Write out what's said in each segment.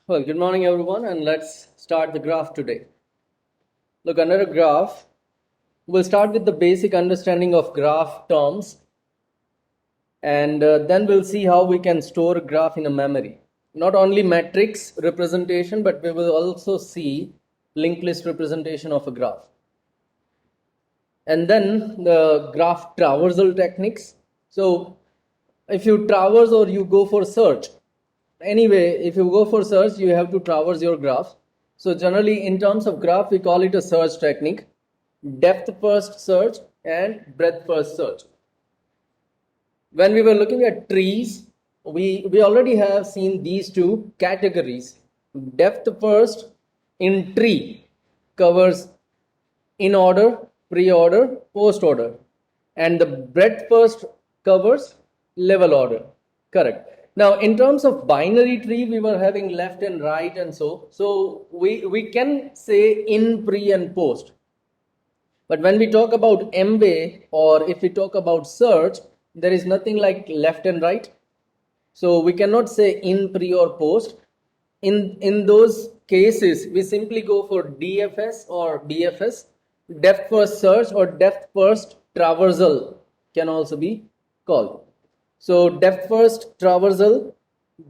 Well, good morning everyone, and let's start the graph today. Look, under a graph, we'll start with the basic understanding of graph terms, and then we'll see how we can store a graph in a memory. Not only matrix representation, but we will also see linked list representation of a graph. And then the graph traversal techniques. So if you traverse or you go for search, anyway, if you go for search, you have to traverse your graph. So generally in terms of graph, we call it a search technique, depth first search and breadth first search. When we were looking at trees, we already have seen these two categories. Depth first in tree covers in order, pre-order, post-order, and the breadth first covers level order. Correct. Now, in terms of binary tree, we were having left and right and so we can say in, pre, and post. But when we talk about MWay, or if we talk about search, there is nothing like left and right. So we cannot say in, pre, or post. In those cases, we simply go for DFS or BFS, depth first search, or depth first traversal can also be called. So depth first traversal,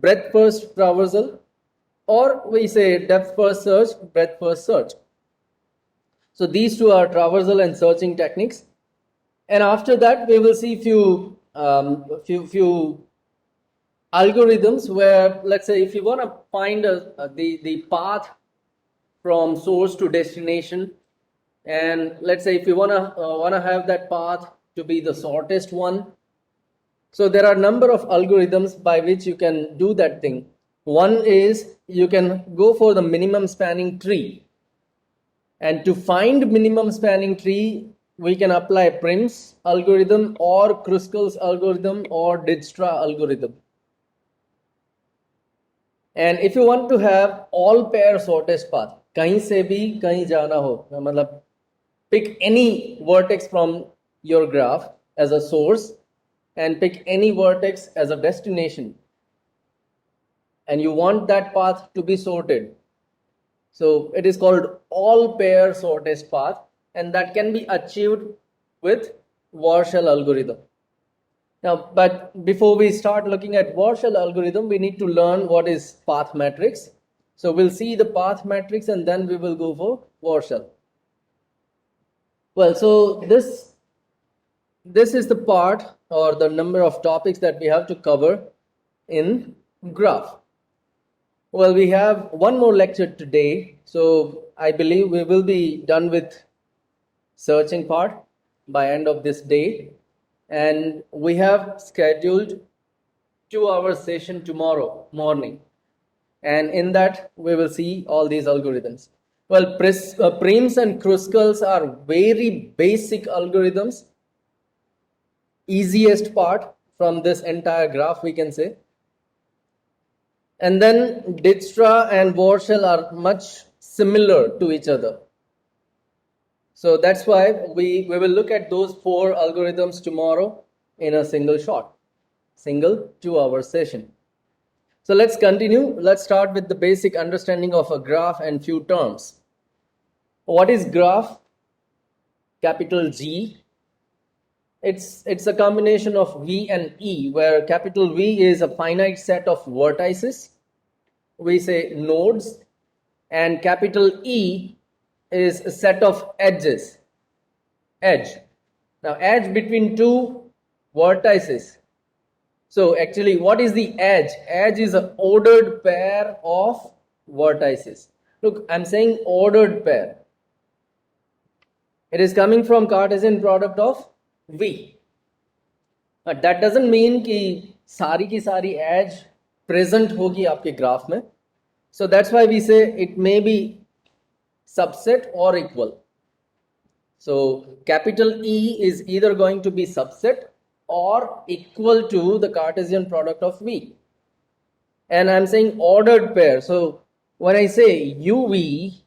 breadth first traversal, or we say depth first search, breadth first search. So these two are traversal and searching techniques. And after that, we will see few algorithms where, let's say, if you want to find the path from source to destination, and let's say if you want to have that path to be the shortest one, so there are a number of algorithms by which you can do that thing. One is you can go for the minimum spanning tree, and to find minimum spanning tree, we can apply Prim's algorithm or Kruskal's algorithm or Dijkstra algorithm. And if you want to have all pair shortest path, kahin se bhi kahin jana ho, matlab pick any vertex from your graph as a source and pick any vertex as a destination, and you want that path to be sorted. So it is called all pair shortest path, and that can be achieved with Warshall algorithm. Now, but before we start looking at Warshall algorithm, we need to learn what is path matrix. So we'll see the path matrix and then we will go for Warshall. Well, so this is the part or the number of topics that we have to cover in graph. Well, we have one more lecture today, so I believe we will be done with searching part by end of this day, and we have scheduled 2-hour session tomorrow morning, and in that we will see all these algorithms. Well, Prim's and Kruskal's are very basic algorithms, easiest part from this entire graph, we can say. And then Dijkstra and Warshall are much similar to each other. So that's why we will look at those 4 algorithms tomorrow in a single 2-hour session. So let's continue. Let's start with the basic understanding of a graph and few terms. What is graph? Capital G. It's a combination of V and E, where capital V is a finite set of vertices, we say nodes, and capital E is a set of edges, edge. Now edge between two vertices. So actually, what is the edge? Edge is an ordered pair of vertices. Look, I'm saying ordered pair. It is coming from Cartesian product of V. But that doesn't mean कि सारी की सारी edge present होगी आपके graph में. So that's why we say it may be subset or equal. So capital E is either going to be subset or equal to the Cartesian product of V. And I'm saying ordered pair. So when I say UV,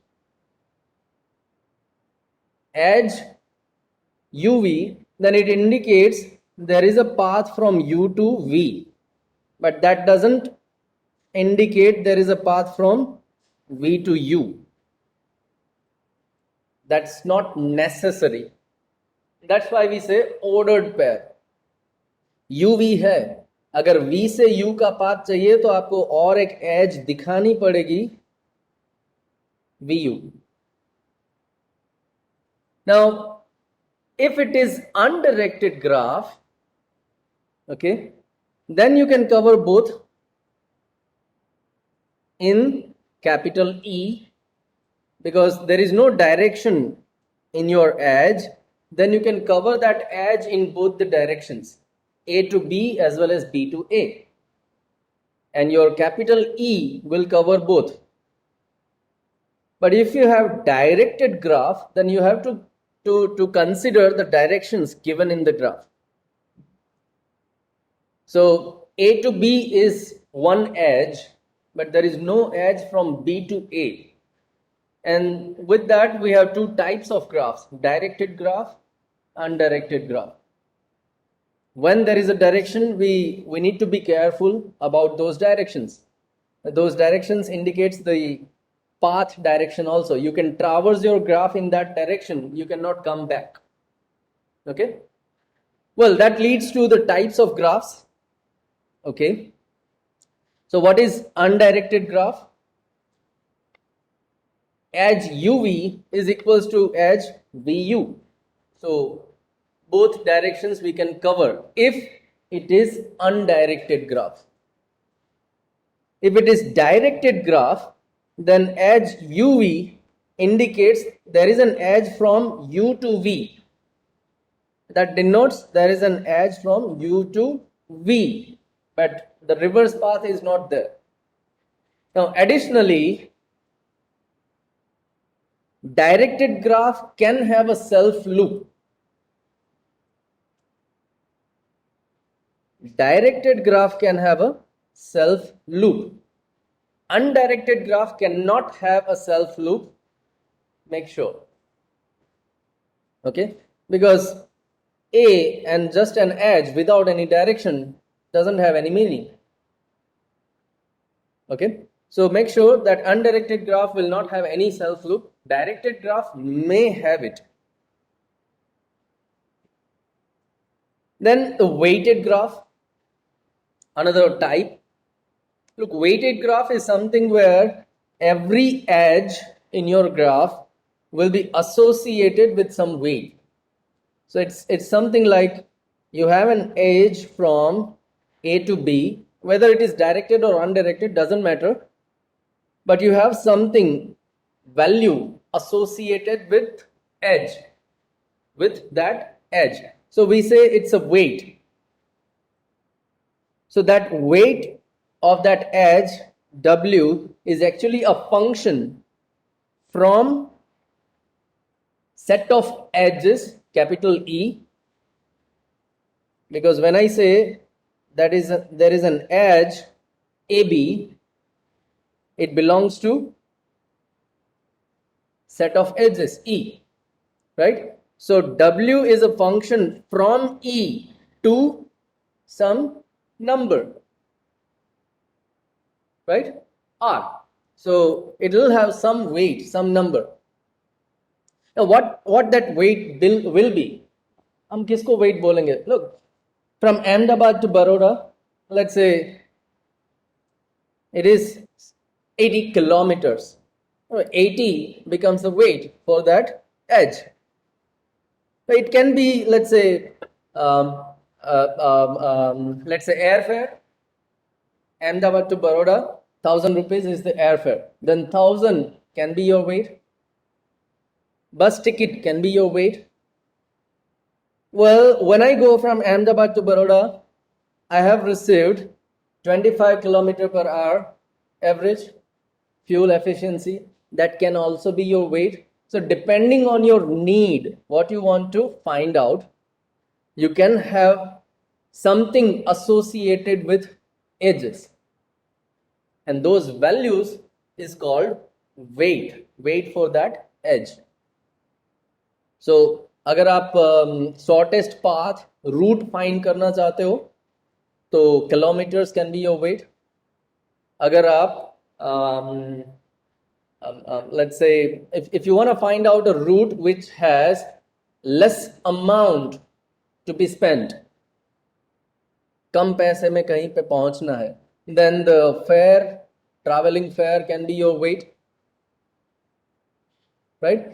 edge UV, then it indicates there is a path from U to V, but that doesn't indicate there is a path from V to U. That's not necessary. That's why we say ordered pair. UV है, अगर V से U का path चाहिए तो आपको और एक as दिखानी पड़ेगी VU. Now, if it is undirected graph, okay, then you can cover both in capital E, because there is no direction in your edge, then you can cover that edge in both the directions, A to B as well as B to A, and your capital E will cover both. But if you have directed graph, then you have to consider the directions given in the graph. So A to B is one edge, but there is no edge from B to A. And with that, we have two types of graphs: directed graph, undirected graph. When there is a direction, we need to be careful about those directions. Those directions indicates the path direction also. You can traverse your graph in that direction, you cannot come back. Okay? Well, that leads to the types of graphs. Okay? So what is undirected graph? Edge UV is equals to edge VU. So both directions we can cover if it is undirected graph. If it is directed graph, then edge UV indicates there is an edge from U to V. That denotes there is an edge from U to V, but the reverse path is not there. Now additionally, directed graph can have a self loop. Directed graph can have a self loop. Undirected graph cannot have a self loop. Make sure. Okay? Because A and just an edge without any direction doesn't have any meaning. Okay? So make sure that undirected graph will not have any self loop. Directed graph may have it. Then the weighted graph, another type. Look, weighted graph is something where every edge in your graph will be associated with some weight. So it's something like you have an edge from A to B, whether it is directed or undirected doesn't matter, but you have something value associated with edge, with that edge. So we say it's a weight. So that weight of that edge W is actually a function from set of edges, capital E, because when I say that there is an edge AB, it belongs to set of edges E, right? So W is a function from E to some number, right? R. So it will have some weight, some number. Now what that weight will be? हम किसको weight बोलेंगे? Look, from Ahmedabad to Baroda, let's say it is 80 kilometers. 80 becomes the weight for that edge. So it can be, let's say airfare. Ahmedabad to Baroda, 1,000 rupees is the airfare. Then 1,000 can be your weight. Bus ticket can be your weight. Well, when I go from Ahmedabad to Baroda, I have received 25 km per hour average fuel efficiency. That can also be your weight. So depending on your need, what you want to find out, you can have something associated with edges. And those values is called weight for that edge. So अगर आप shortest path route find करना चाहते हो तो kilometers can be your weight. अगर आप let's say if you want to find out a route which has less amount to be spent, कम पैसे में कहीं पे पहुंचना है, then the fare, traveling fare can be your weight, right?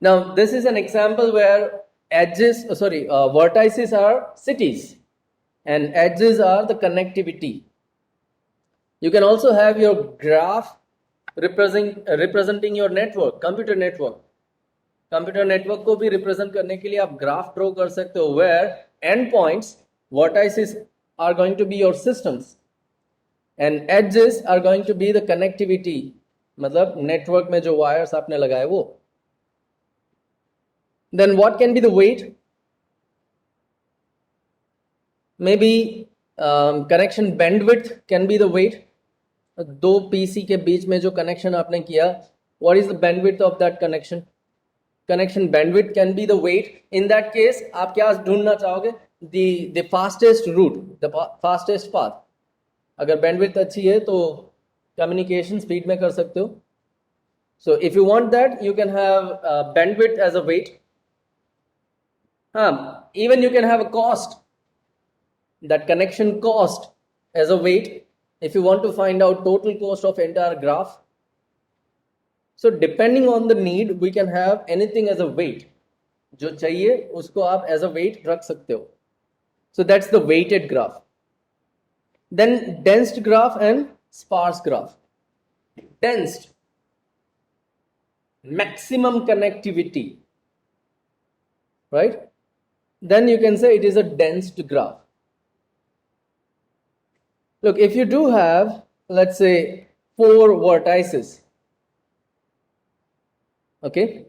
Now this is an example where vertices are cities and edges are the connectivity. You can also have your graph representing your network, computer network. Computer network को भी represent करने के लिए आप graph draw कर सकते हो, where end points, vertices are going to be your systems and edges are going to be the connectivity, मतलब नेटवर्क में जो वायर्स आपने लगाए वो. Then what can be the weight? Maybe connection bandwidth can be the weight. दो PC के बीच में जो कनेक्शन आपने किया, what is the bandwidth of that connection? Connection bandwidth can be the weight. In that case, आप क्या ढूंढना चाहोगे? The fastest route, the fastest path. अगर bandwidth अच्छी है तो communication speed में कर सकते हो. So if you want that, you can have bandwidth as a weight. Even you can have a cost, that connection cost as a weight, if you want to find out total cost of entire graph. So depending on the need, we can have anything as a weight. जो चाहिए उसको आप as a weight रख सकते हो. So that's the weighted graph. Then densed graph and sparse graph. Densed, maximum connectivity, right? Then you can say it is a densed graph. Look, if you do have, let's say, 4 vertices, okay,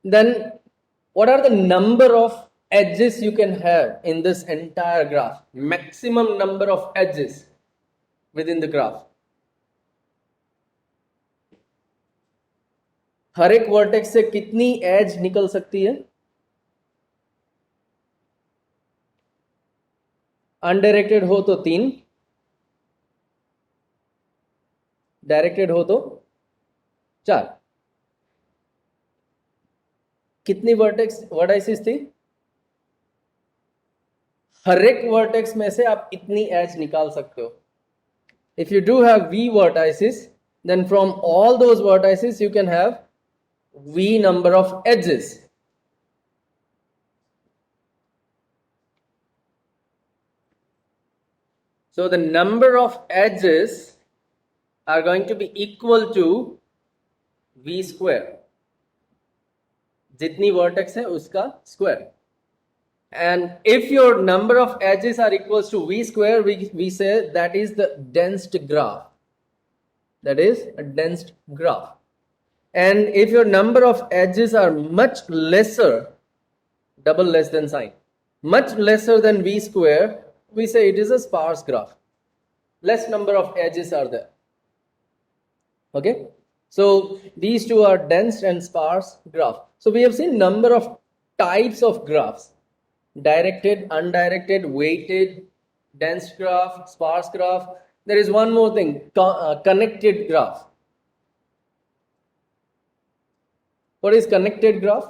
then what are the number of edges you can have in this entire graph? Maximum number of edges within the graph. हर एक vertex से कितनी as निकल सकती है? Undirected हो तो 3, directed हो तो 4. कितनी वर्टाइसिस थी? हर एक वर्टेक्स में से आप इतनी एज निकाल सकते हो. If you do have v vertices, then from all those vertices you can have v number of edges. So the number of edges are going to be equal to v square. जितनी vertex है उसका square. And if your number of edges are equals to v square, we say that is the densed graph. That is a densed graph. And if your number of edges are much lesser, double less than sign, much lesser than v square, we say it is a sparse graph. Less number of edges are there. Okay? So these two are dense and sparse graph. So we have seen number of types of graphs: directed, undirected, weighted, dense graph, sparse graph. There is one more thing, connected graph. What is connected graph?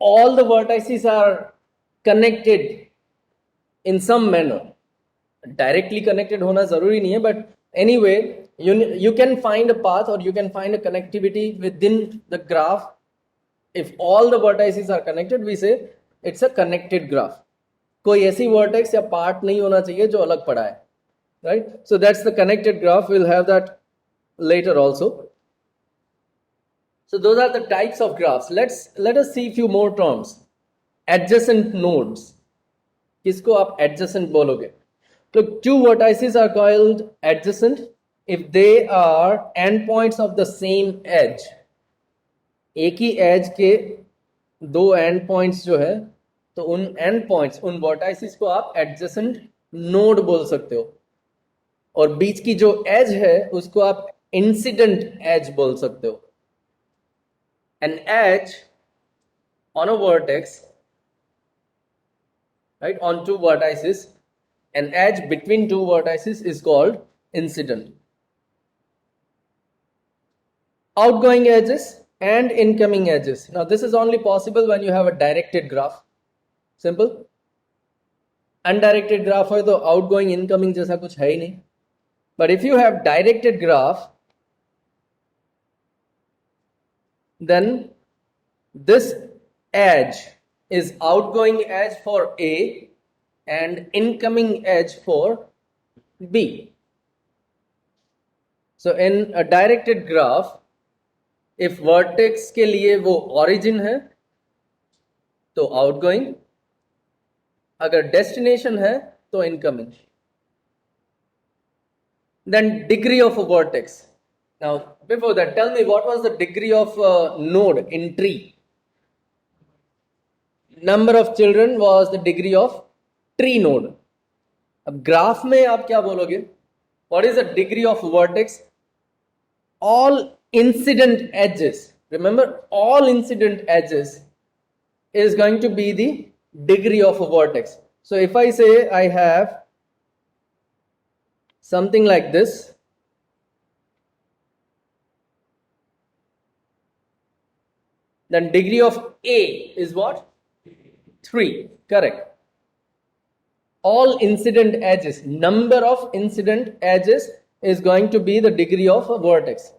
All the vertices are connected in some manner. Directly connected होना जरूरी नहीं है, but anyway, you can find a path or you can find a connectivity within the graph. If all the vertices are connected, we say it's a connected graph. कोई ऐसी vertex या part नहीं होना चाहिए जो अलग पड़ा है, right? So that's the connected graph. We'll have that later also. So those are the types of graphs. Let us see few more terms. Adjacent nodes. किसको आप adjacent बोलोगे? Look, 2 vertices are called adjacent if they are endpoints of the same edge. एक ही edge के 2 endpoints जो है, तो उन endpoints, उन vertices को आप adjacent नोड बोल सकते हो, और बीच की जो एज है उसको आप इंसिडेंट एज बोल सकते हो. An edge on a vertex, right, on two vertices, an edge between two vertices is called incident. Outgoing edges and incoming edges. Now this is only possible when you have a directed graph. Simple. Undirected graph है तो outgoing incoming जैसा कुछ है ही नहीं. But if you have directed graph, then this edge is outgoing edge for A and incoming edge for B. So in a directed graph, if vertex के लिए वो origin है तो outgoing, अगर destination है तो incoming. Then degree of a vertex. Now before that, tell me what was the degree of a node in tree? Number of children was the degree of tree node. अब graph में आप क्या बोलोगे? What is the degree of vertex? All incident edges. Remember, all incident edges is going to be the degree of a vertex. So if I say I have something like this, then degree of A is what? 3. Correct. All incident edges, number of incident edges is going to be the degree of a vertex.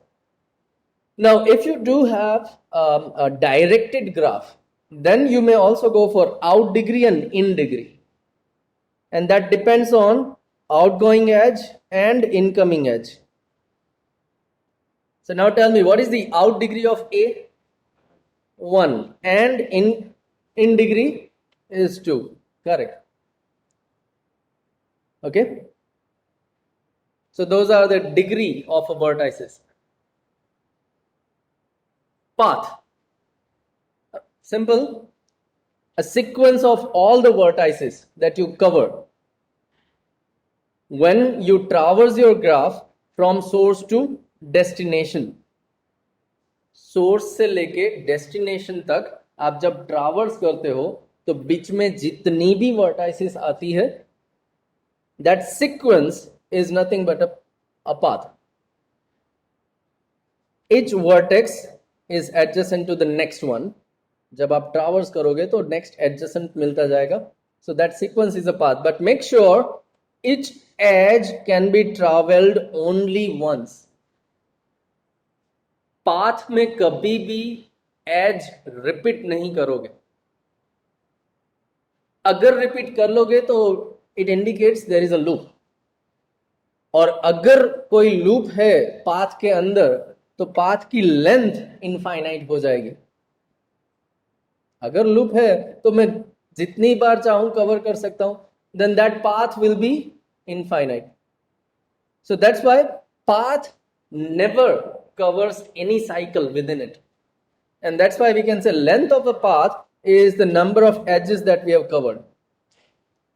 Now if you do have a directed graph, then you may also go for out degree and in degree, and that depends on outgoing edge and incoming edge. So now tell me, what is the out degree of A? 1, and in degree is 2. Correct. Okay, so those are the degree of a vertices. Path, simple, a sequence of all the vertices that you cover when you traverse your graph from source to destination. Source से लेके destination तक आप जब traverse करते हो तो बीच में जितनी भी वर्टाइसेस आती है, that sequence is nothing but a path. Each vertex is adjacent to the next one. जब आप ट्रावर्स करोगे तो next adjacent मिलता जाएगा. So that sequence is a path. But make sure each edge can be traveled only once. Path में कभी भी as repeat नहीं करोगे. अगर रिपीट कर लोगे तो it indicates there is a loop, और अगर कोई लूप है पाथ के अंदर तो पाथ की लेंथ इनफाइनाइट हो जाएगी. अगर लूप है तो मैं जितनी बार चाहूं कवर कर सकता हूं, then that path will be infinite. So that's why path never covers any cycle within it, and that's why we can say length of a path is the number of edges that we have covered,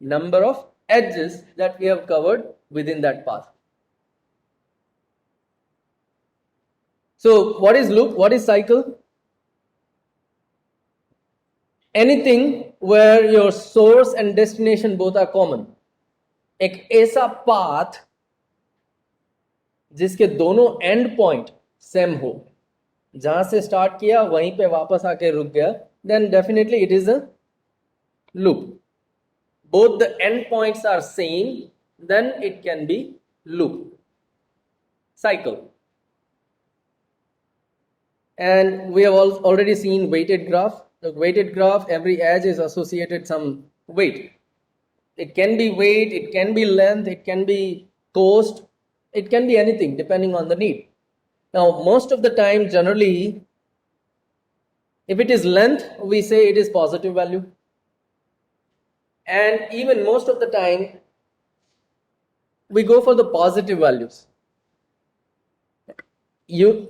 number of edges that we have covered within that path. So what is loop, what is cycle? Anything where your source and destination both are common. एक ऐसा path जिसके दोनों and point same हो, जहां से start किया वहीं पे वापस आके रुक गया, then definitely it is a loop. Both the end points are same, then it can be loop. Cycle. And we have already seen weighted graph. The weighted graph, every edge is associated some weight. It can be weight, it can be length, it can be cost, it can be anything depending on the need. Now most of the time, generally, if it is length, we say it is positive value, and even most of the time we go for the positive values.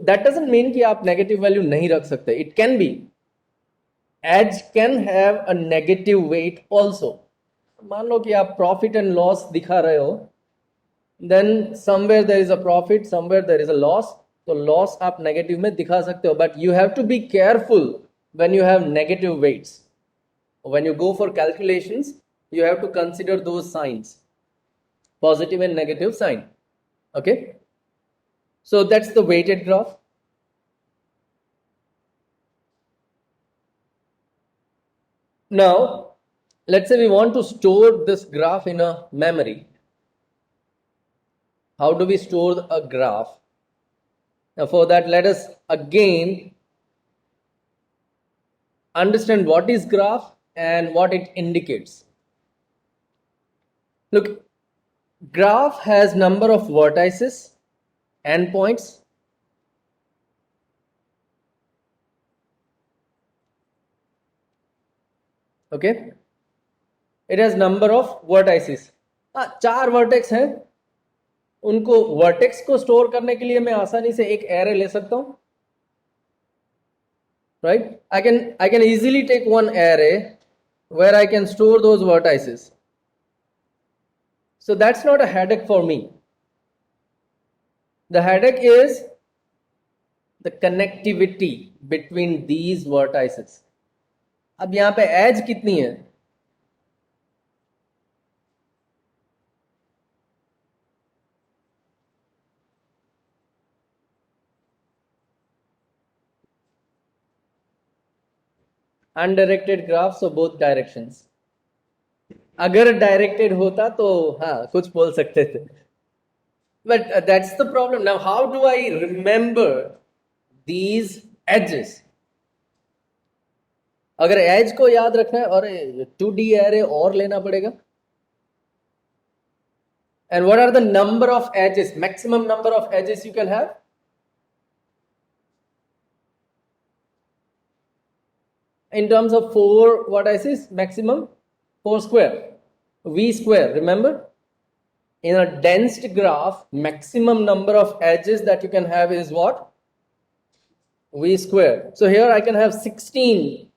That doesn't mean कि आप negative value नहीं रख सकते. It can be, edge can have a negative weight also. मान लो कि आप profit and loss दिखा रहे हो, then somewhere there is a profit, somewhere there is a loss, तो लॉस आप नेगेटिव में दिखा सकते हो, but you have to be careful when you have negative weights. When you go for calculations, you have to consider those signs, positive and negative sign. Okay, so that's the weighted graph. Now let's say we want to store this graph in a memory. How do we store a graph? Now for that, let us again understand what is graph and what it indicates. Look, graph has number of vertices, endpoints. Okay, it has number of vertices. 4 vertex हैं, उनको vertex को store करने के लिए मैं आसानी से एक एरे ले सकता हूं, right? I can easily take one array where I can store those vertices. So that's not a headache for me. The headache is the connectivity between these vertices. अब यहां पे एज कितनी है? Undirected graph, so both directions. अगर directed होता तो हाँ कुछ बोल सकते थे, but that's the problem. Now how do I remember these edges? अगर एज को याद रखना है और 2D एरे और लेना पड़ेगा. And what are the number of edges, maximum number of edges you can have? In terms of 4 vertices, maximum 4 square, v square. Remember, in a dense graph, maximum number of edges that you can have is what? V square. So here I can have 16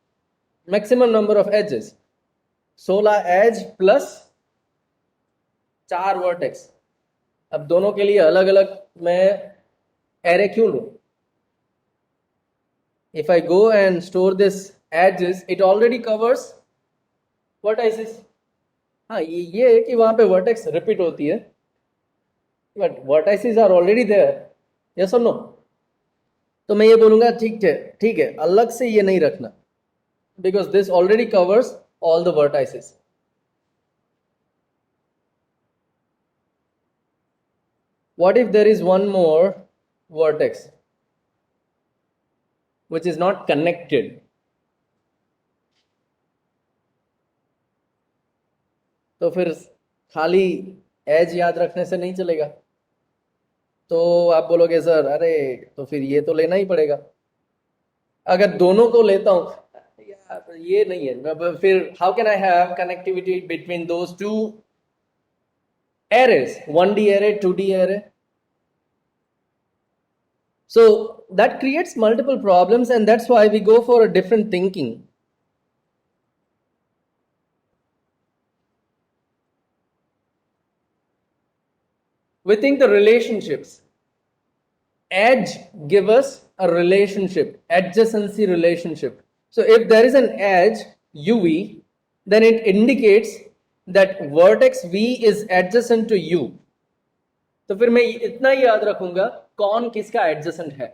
maximum number of edges. 16 edge plus 4 vertex. अब दोनों के लिए अलग अलग मैं array क्यों लूं? If I go and store this edges, it already covers vertices. हाँ, ये है कि वहां पे vertex repeat होती है, but vertices are already there. Yes or no? तो मैं ये बोलूंगा ठीक है, अलग से ये नहीं रखना, because this already covers all the vertices. What if there is one more vertex which is not connected? तो फिर खाली एज याद रखने से नहीं चलेगा. तो आप बोलोगे सर अरे तो फिर ये तो लेना ही पड़ेगा. अगर दोनों को लेता हूं यार ये नहीं है, फिर how can I have connectivity between those two arrays, 1D array, 2D array? So that creates multiple problems, and that's why we go for a different thinking. We think the relationships. Edge give us a relationship, adjacency relationship. So if there is an edge UV, then it indicates that vertex V is adjacent to U. तो फिर मैं इतना ही याद रखूंगा कौन किसका adjacent है.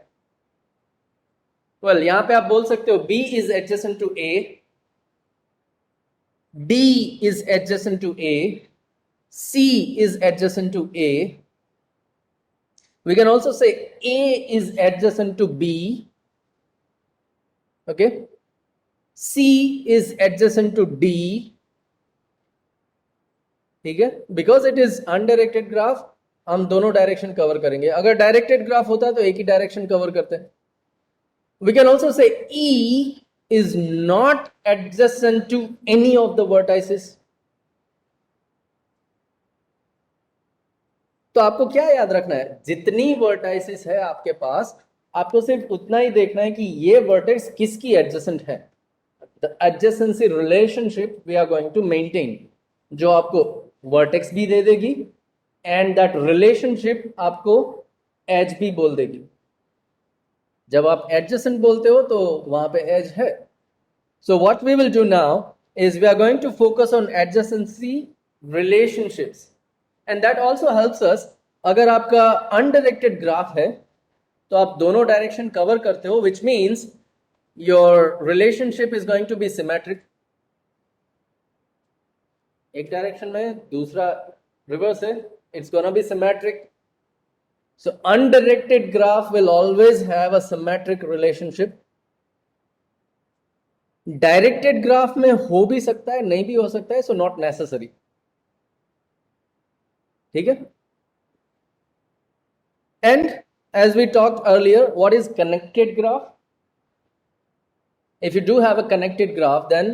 Well, यहां पे आप बोल सकते हो B is adjacent to A, D is adjacent to A, C is adjacent to A. We can also say A is adjacent to B. Okay. C is adjacent to D. ठीक है, because it is undirected graph, हम दोनों direction cover करेंगे. अगर directed graph होता तो एक ही direction cover करते हैं. We can also say E is not adjacent to any of the vertices. तो आपको क्या याद रखना है? जितनी वर्टाइसिस है आपके पास, आपको सिर्फ उतना ही देखना है कि ये वर्टेक्स किसकी एडजेसेंट है. The adjacency relationship we are going to maintain. जो आपको वर्टेक्स भी दे देगी एंड दैट रिलेशनशिप आपको एज भी बोल देगी. जब आप एडजेसेंट बोलते हो तो वहां पे एज है. So what we will do now is we are going to focus on adjacency relationships, and that also helps us. अगर आपका undirected graph है तो आप दोनों डायरेक्शन कवर करते हो, which means your relationship is going to be symmetric. एक direction में, दूसरा रिवर्स है, it's gonna be symmetric. So undirected graph will always have a symmetric relationship. Directed graph में हो भी सकता है, नहीं भी हो सकता है, सो नॉट नेसेसरी. ठीक है. And as we talked earlier, what is connected graph? If you do have a connected graph, then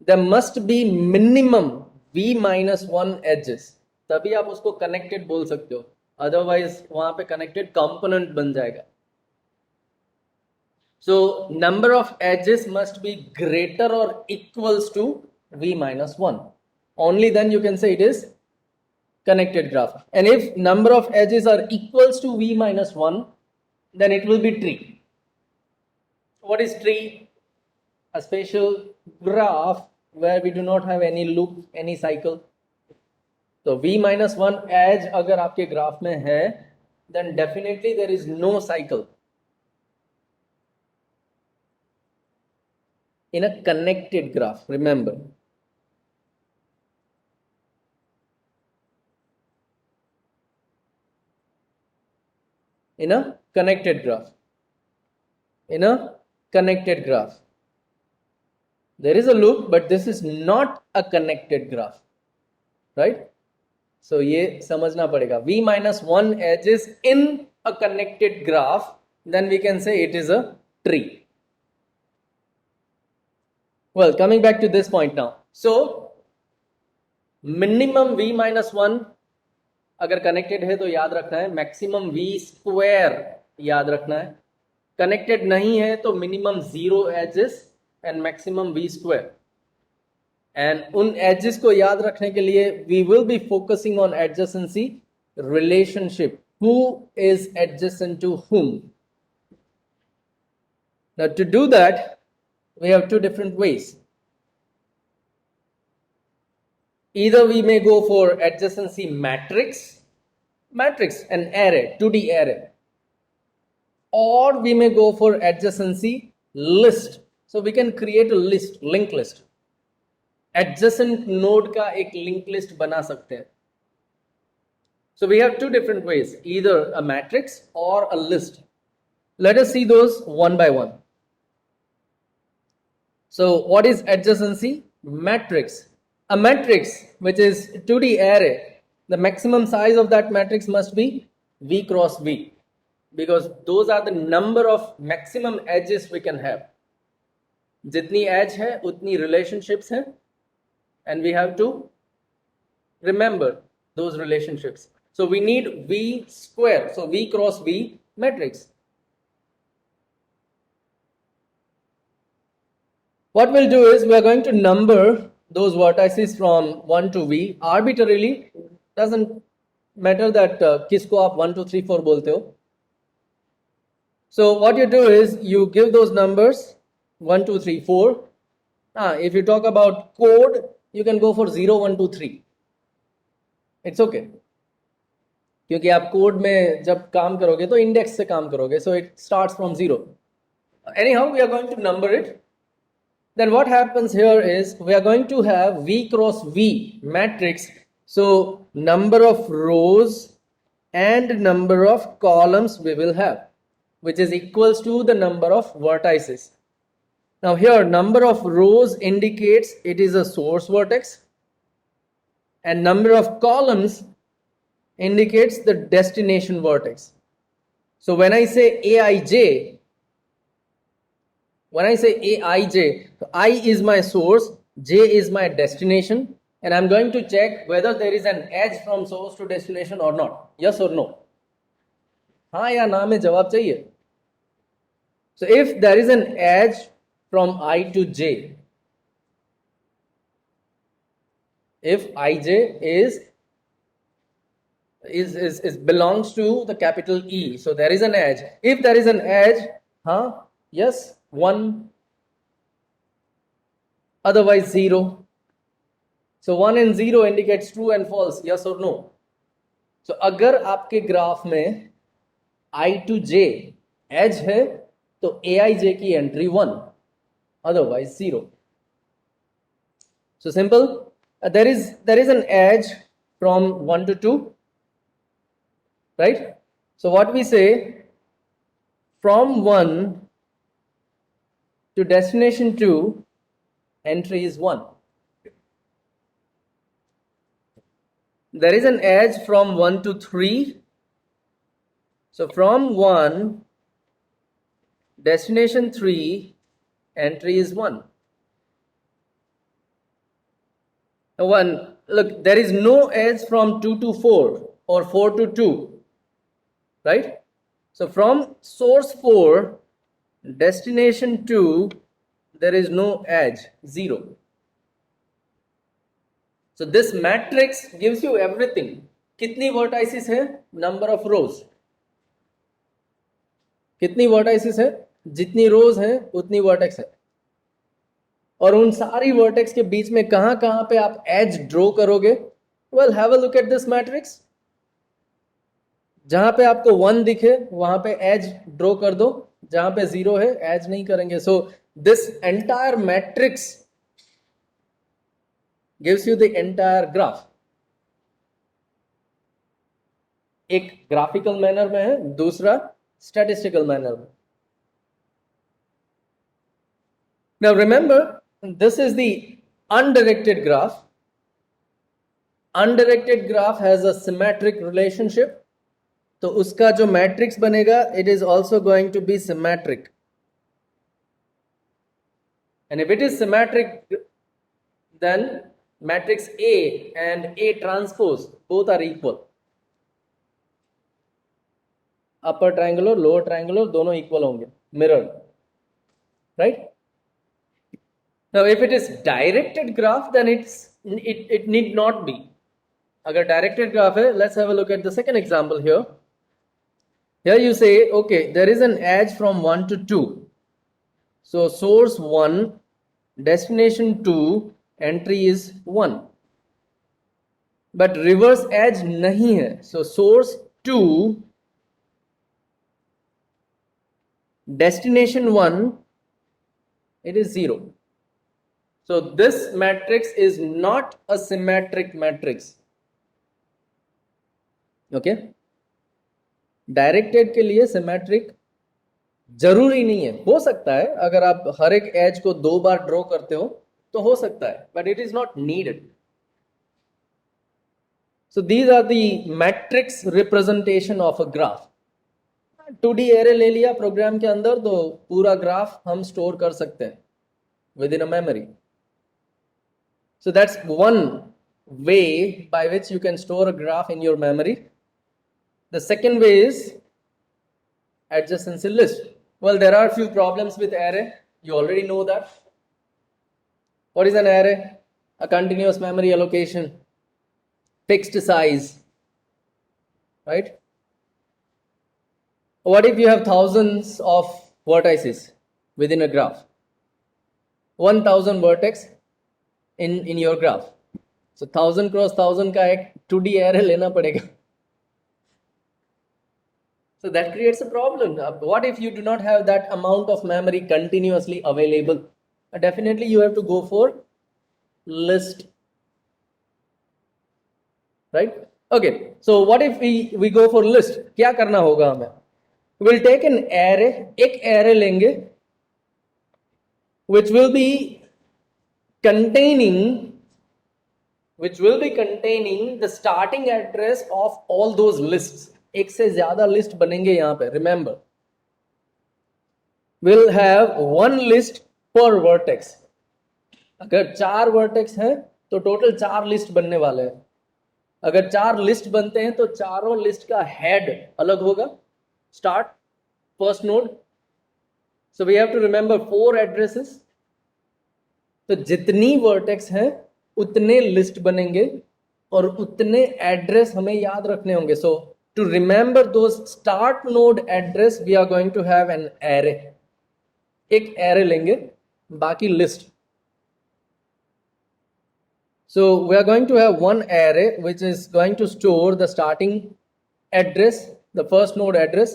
there must be minimum v-1 edges, तभी आप उसको कनेक्टेड बोल सकते हो. अदरवाइज वहां पे कनेक्टेड कंपोनेंट बन जाएगा. So number of edges must be greater or equals to v-1. Only then you can say it is connected graph. And if number of edges are equals to v-1, then it will be tree. What is tree? A spatial graph where we do not have any loop, any cycle. So v-1 edge अगर आपके graph में है, then definitely there is no cycle. In a connected graph, remember. In a connected graph. In a connected graph. There is a loop, but this is not a connected graph. Right? So ये समझना पड़ेगा. v-1 edges in a connected graph, then we can say it is a tree. Well, coming back to this point now. So, minimum v-1 अगर connected है तो याद रखना है, maximum v² याद रखना है. कनेक्टेड नहीं है तो minimum 0 edges and maximum v². And उन एजेस को याद रखने के लिए we will be focusing on adjacency relationship. Who is adjacent to whom? Now to do that, we have two different ways. Either we may go for adjacency matrix, an array, 2D array, or we may go for adjacency list. So we can create a list, linked list. Adjacent node का एक linked list बना सकते हैं. So we have two different ways, either a matrix or a list. Let us see those one by one. So what is adjacency matrix? A matrix which is 2D array, the maximum size of that matrix must be v cross v, because those are the number of maximum edges we can have. जितनी edge है उतनी relationships हैं, and we have to remember those relationships. So we need v square, so v cross v matrix. What we'll do is we are going to number those vertices from 1 to v arbitrarily. Doesn't matter that किसको आप 1 2 3 4 बोलते हो. So what you do is you give those numbers 1 2 3 4. If you talk about code, you can go for 0 1 2 3. It's okay. क्योंकि आप code में जब काम करोगे तो इंडेक्स से काम करोगे, so it starts from 0. Anyhow, we are going to number it. Then what happens here is we are going to have v cross v matrix. So number of rows and number of columns we will have, which is equals to the number of vertices. Now here number of rows indicates it is a source vertex, and number of columns indicates the destination vertex. So when I say aij, so I is my source, j is my destination, and I'm going to check whether there is an edge from source to destination or not. Yes or no? हाँ या ना में जवाब चाहिए. So if there is an edge from I to j, if ij is belongs to the capital E. So there is an edge. If there is an edge, yes, 1, otherwise 0. So 1 and 0 indicates true and false, yes or no. So अगर आपके graph में I to J as है तो Aij की entry 1, otherwise 0. So simple. There is an edge from 1 to 2, right? So what we say, from 1 to destination 2, entry is 1. There is an edge from 1 to 3. So from 1, destination 3, entry is 1. One, look, there is no edge from 2 to 4 or 4 to 2, right? So from source 4, destination 2, there is no edge, 0. So this matrix gives you everything. कितनी vertices है? Number of rows. कितनी vertices है? जितनी rows है उतनी vertex है. और उन सारी वर्टेक्स के बीच में कहां कहां पे आप एज ड्रॉ करोगे? Well, have a look at this matrix. जहां पे आपको 1 दिखे वहां पे एज ड्रॉ कर दो, जहां पे 0 है एज नहीं करेंगे. So this entire matrix gives you the entire graph. एक ग्राफिकल मैनर में है, दूसरा स्टैटिस्टिकल मैनर में. Now remember, this is the undirected graph. Undirected graph has a symmetric relationship. तो उसका जो मैट्रिक्स बनेगा, it is also going to be symmetric. And if it is symmetric, then matrix A and A transpose both are equal. Upper triangular, lower triangular दोनों equal होंगे, mirrored, right? Now if it is directed graph, then it need not be. अगर directed graph है, let's have a look at the second example here. Here you say, okay, there is an edge from 1 to 2. So source 1, destination 2, entry is 1. But reverse edge नहीं है. So source 2, destination 1, it is 0. So this matrix is not a symmetric matrix. Okay? Directed के लिए symmetric जरूरी नहीं है. हो सकता है अगर आप हर एक एज को 2 बार ड्रॉ करते हो तो हो सकता है, but it is not needed. So these are the matrix representation of a graph. 2D array ले लिया प्रोग्राम के अंदर तो पूरा ग्राफ हम स्टोर कर सकते हैं within a memory. So that's one way by which you can store a graph in your memory. The second way is adjacency list. Well, there are a few problems with array. You already know that. What is an array? A continuous memory allocation, fixed size, right? What if you have thousands of vertices within a graph? 1000 vertex in your graph. So 1000 cross 1000 का एक 2D array लेना पड़ेगा. So that creates a problem. What if you do not have that amount of memory continuously available? Definitely you have to go for list, right? Okay, so what if we go for list? क्या करना होगा हमें? We'll take an array, एक array लेंगे which will be containing the starting address of all those lists. एक से ज्यादा list बनेंगे यहाँ पे. Remember, we'll have one list per vertex. अगर 4 vertex है तो टोटल 4 लिस्ट बनने वाले हैं. अगर 4 लिस्ट बनते हैं तो चारों लिस्ट का हेड अलग होगा. Start, first node. So we have to remember 4 addresses. तो जितनी वर्टेक्स है उतने लिस्ट बनेंगे और उतने एड्रेस हमें याद रखने होंगे. So to remember those start node address we are going to have an array. एक एरे लेंगे, बाकी list. So we are going to have one array which is going to store the starting address, the first node address.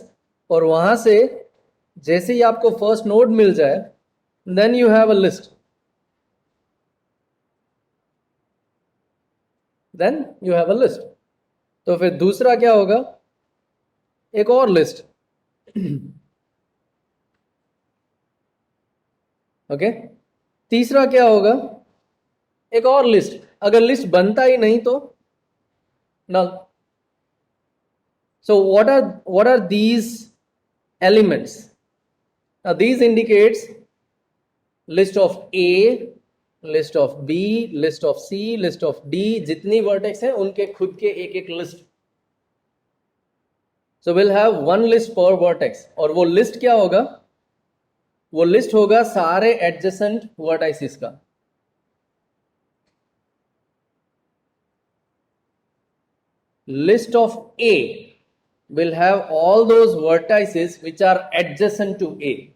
और वहां से जैसे ही आपको first node मिल जाए, then you have a list. Then you have a list. तो फिर दूसरा क्या होगा? एक और लिस्ट. ओके. तीसरा क्या होगा? एक और लिस्ट. अगर लिस्ट बनता ही नहीं तो null. So what are these elements? Now these indicates list of A, list of B, list of C, list of D. जितनी vertex हैं उनके खुद के एक एक list. So we'll have one list per vertex. और वो list क्या होगा? वो list होगा सारे adjacent vertices का. List of A will have all those vertices which are adjacent to A.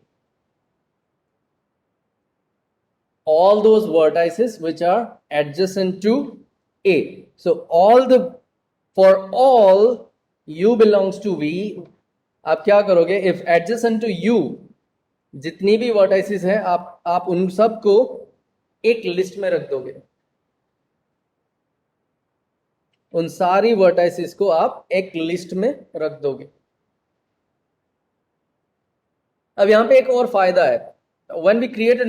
All those vertices which are adjacent to A. So for all U belongs to V, आप क्या करोगे? If adjacent to U जितनी भी vertices हैं आप उन सब को एक लिस्ट में रख दोगे. उन सारी वर्टाइसिस को आप एक लिस्ट में रख दोगे. अब यहां पे एक और फायदा है. When we create a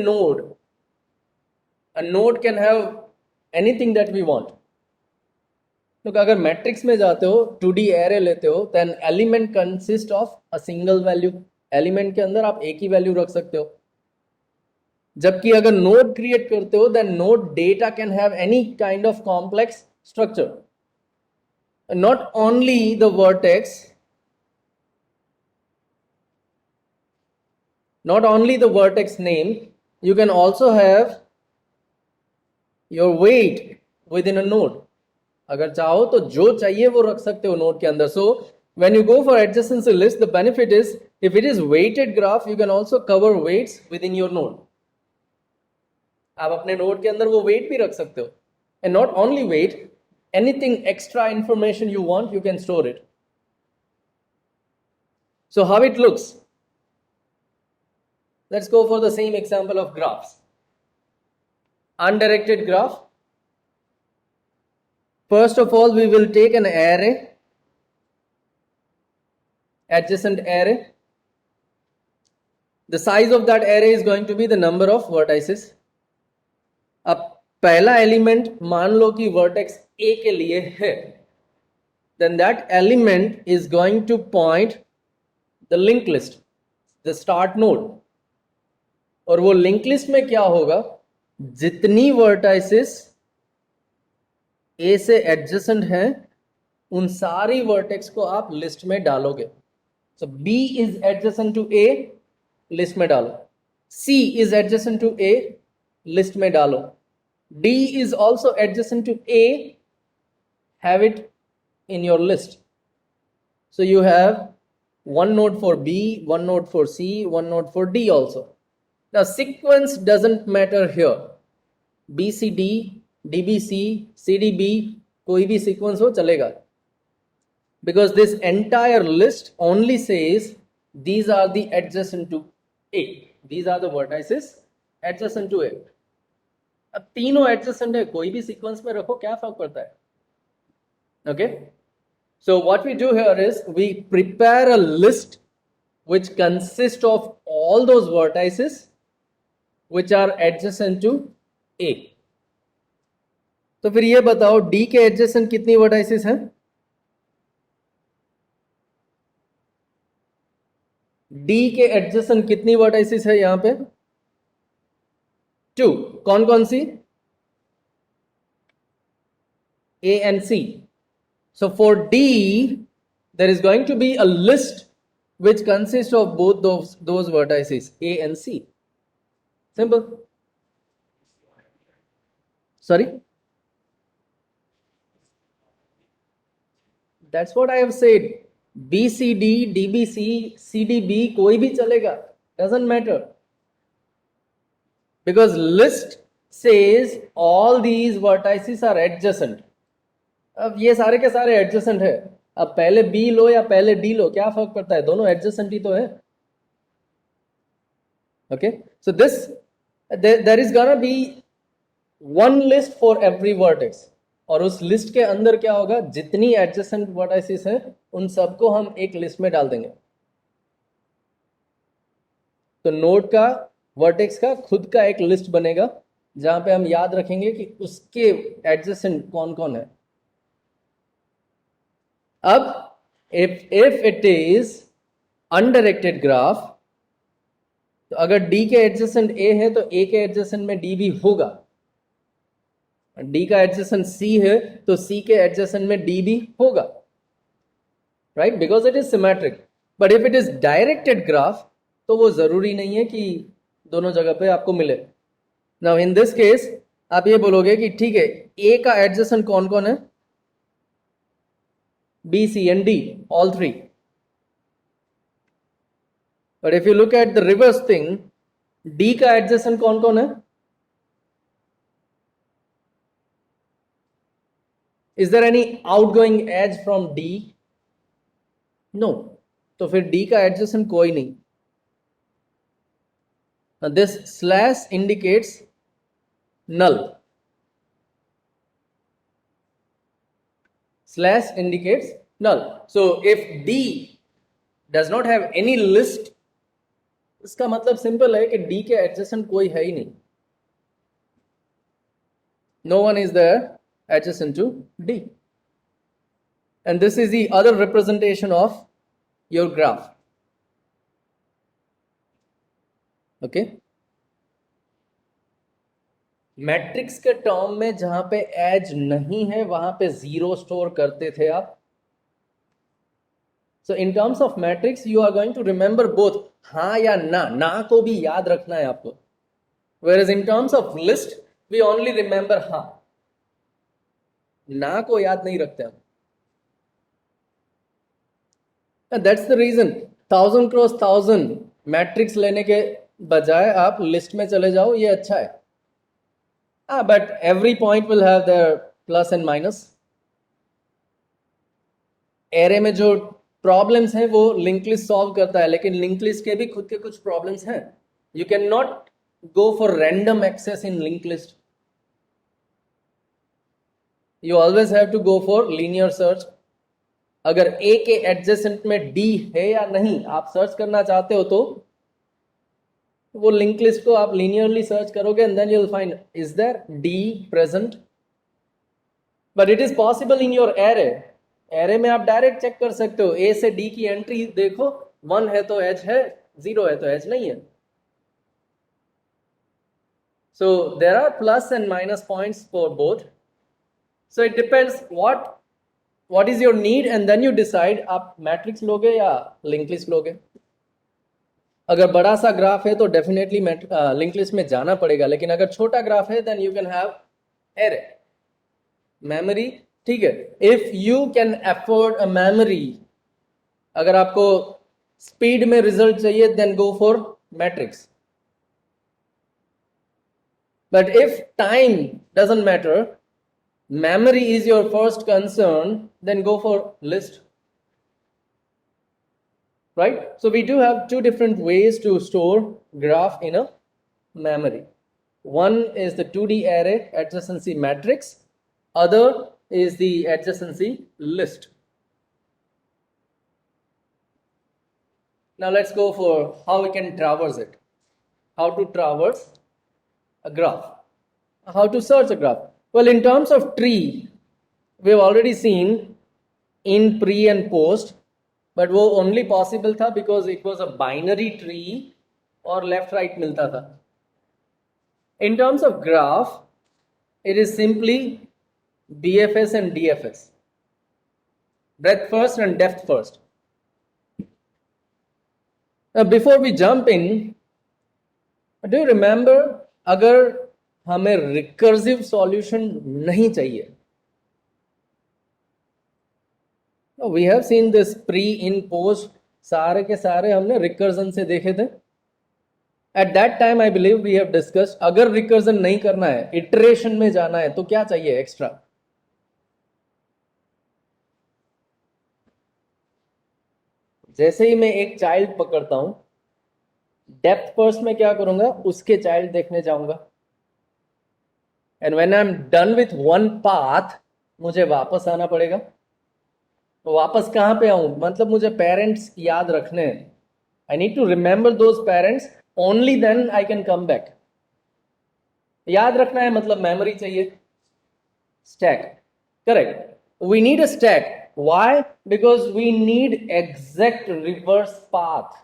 node can have anything that we want. तो अगर मैट्रिक्स में जाते हो, 2D एरे लेते हो, then element consist of a single value. Element के अंदर आप एक ही वैल्यू रख सकते हो. जबकि अगर नोड क्रिएट करते हो, then node data can have any kind of complex structure. Not only the vertex name, you can also have your weight within a node. अगर चाहो तो जो चाहिए वो रख सकते हो नोड के अंदर. So when you go for adjacency list, the benefit is if it is weighted graph, you can also cover weights within your node. आप अपने नोड के अंदर वो weight भी रख सकते हो. And not only weight, anything extra information you want, you can store it. So how it looks? Let's go for the same example of graphs. Undirected graph. First of all, we will take an array, adjacent array. The size of that array is going to be the number of vertices. अब पहला element मान लो कि vertex ए के लिए है, then that element is going to point the linked list, the start node. और वो link list में क्या होगा? जितनी वर्टाइसेस ए से एडजेसेंट हैं उन सारी वर्टेक्स को आप लिस्ट में डालोगे. So B is adjacent to A, list में डालो. C is adjacent to A, list में डालो. D is also adjacent to A, have it in your list. So you have one node for B, one node for C, one node for D also. Now sequence doesn't matter here. BCD, DBC, CDB, कोई भी sequence हो चलेगा. Because this entire list only says these are the adjacent to A. These are the vertices adjacent to A. अब तीनों adjacent है, कोई भी sequence में रखो, क्या फर्क पड़ता है? Okay. So what we do here is we prepare a list which consist of all those vertices which are adjacent to A. तो फिर ये बताओ डी के एडजेसेंट कितनी वर्टाइसेस हैं? डी के एडजेसेंट कितनी वर्टाइसेस है यहां पे? 2. कौन कौन सी? A and C. So for D, there is going to be a list which consists of both those vertices, A and C. Simple. Sorry? That's what I have said. BCD, DBC, CDB कोई भी चलेगा, doesn't matter. Because list says all these vertices are adjacent. अब ये सारे के सारे adjacent है. अब पहले B लो या पहले D लो, क्या फर्क पड़ता है, दोनों adjacent ही तो है. Okay, so there is gonna be one list for every vertex. और उस लिस्ट के अंदर क्या होगा, जितनी एडजेसेंट वर्टाइसेस हैं उन सबको हम एक लिस्ट में डाल देंगे. तो नोड का, वर्टेक्स का खुद का एक लिस्ट बनेगा जहां पे हम याद रखेंगे कि उसके एडजेसेंट कौन कौन है. अब if it is undirected graph, तो अगर D के एडजेसेंट A है तो A के एडजेसेंट में D भी होगा. D का एडजेसेंट C है तो C के एडजेसेंट में D भी होगा, right, because it is symmetric. But if it is directed graph तो वो जरूरी नहीं है कि दोनों जगह पे आपको मिले. नाउ इन दिस केस आप ये बोलोगे कि ठीक है, A का एडजेसेंट कौन कौन है, B, C and D, all three. But if you look at the reverse thing, D का एडजेसेंट कौन कौन है, is there any outgoing edge from D? No. तो फिर D का एडजेसेंट कोई नहीं. Now this slash indicates null. Slash indicates null. So if D does not have any list, इसका मतलब सिंपल है कि D के एडजेसेंट कोई है ही नहीं. No one is there adjacent to D. And this is the other representation of your graph. Okay? Matrix के term में जहां पे एज नहीं है वहां पे जीरो स्टोर करते थे आप. So in terms of matrix you are going to remember both हाँ या ना को भी याद रखना है आपको. Whereas in terms of list we only remember हाँ, ना को याद नहीं रखते हम. That's the reason 1000 cross 1000 matrix लेने के बजाय आप लिस्ट में चले जाओ, ये अच्छा है. But every point will have their plus and minus. Array में जो प्रॉब्लम्स हैं वो लिंक लिस्ट सॉल्व करता है, लेकिन लिंक लिस्ट के भी खुद के कुछ प्रॉब्लम्स हैं. You can not go for random access in link list. You always have to go for linear search. अगर A के एडजेसेंट में D है या नहीं आप सर्च करना चाहते हो तो वो लिंक लिस्ट को आप linearly सर्च करोगे and then you'll find is there D present. But it is possible in your array. array में आप डायरेक्ट चेक कर सकते हो, A से D की एंट्री देखो, 1 है तो एज है, 0 है तो एज नहीं है. So there are plus and minus points for both. So it depends what is your need and then you decide आप मैट्रिक्स लोगे या लिंक लिस्ट लोगे. अगर बड़ा सा ग्राफ है तो डेफिनेटली लिंक लिस्ट में जाना पड़ेगा, लेकिन अगर छोटा ग्राफ है then you can have array. Memory ठीक है, if you can afford a memory, अगर आपको स्पीड में रिजल्ट चाहिए then go for matrix. But if time doesn't matter, memory is your first concern, then go for list. Right? So we do have two different ways to store graph in a memory. One is the 2D array adjacency matrix, other is the adjacency list. Now let's go for how we can traverse it. How to traverse a graph. How to search a graph. Well, in terms of tree, we've already seen in pre and post, but वो only possible था because it was a binary tree और left right मिलता था. In terms of graph, it is simply BFS and DFS, breadth first and depth first. Now, before we jump in, do you remember अगर हमें recursive solution नहीं चाहिए, we have seen this pre in post, सारे के सारे हमने recursion से देखे थे. At that time I believe we have discussed, अगर रिकर्जन नहीं करना है, इटरेशन में जाना है, तो क्या चाहिए एक्स्ट्रा? जैसे ही मैं एक चाइल्ड पकड़ता हूं, डेप्थ फर्स्ट में क्या करूंगा, उसके चाइल्ड देखने जाऊंगा. And when I am done with one path, मुझे वापस आना पड़ेगा. तो वापस कहां पे आऊं? मतलब मुझे पेरेंट्स याद रखने हैं. I need to remember those parents, only then I can come back. याद रखना है मतलब मेमोरी चाहिए. Stack, correct. We need a stack. Why? Because we need exact reverse path.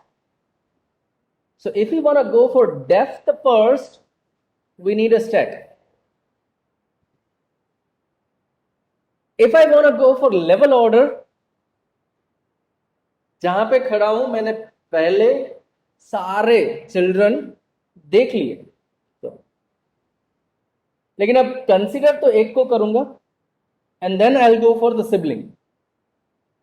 So if we want to go for depth first, we need a stack. If I want to go for level order, जहां पे खड़ा हूं मैंने पहले सारे children देख लिए, तो लेकिन अब कंसीडर तो एक को करूंगा and then I will go for the sibling.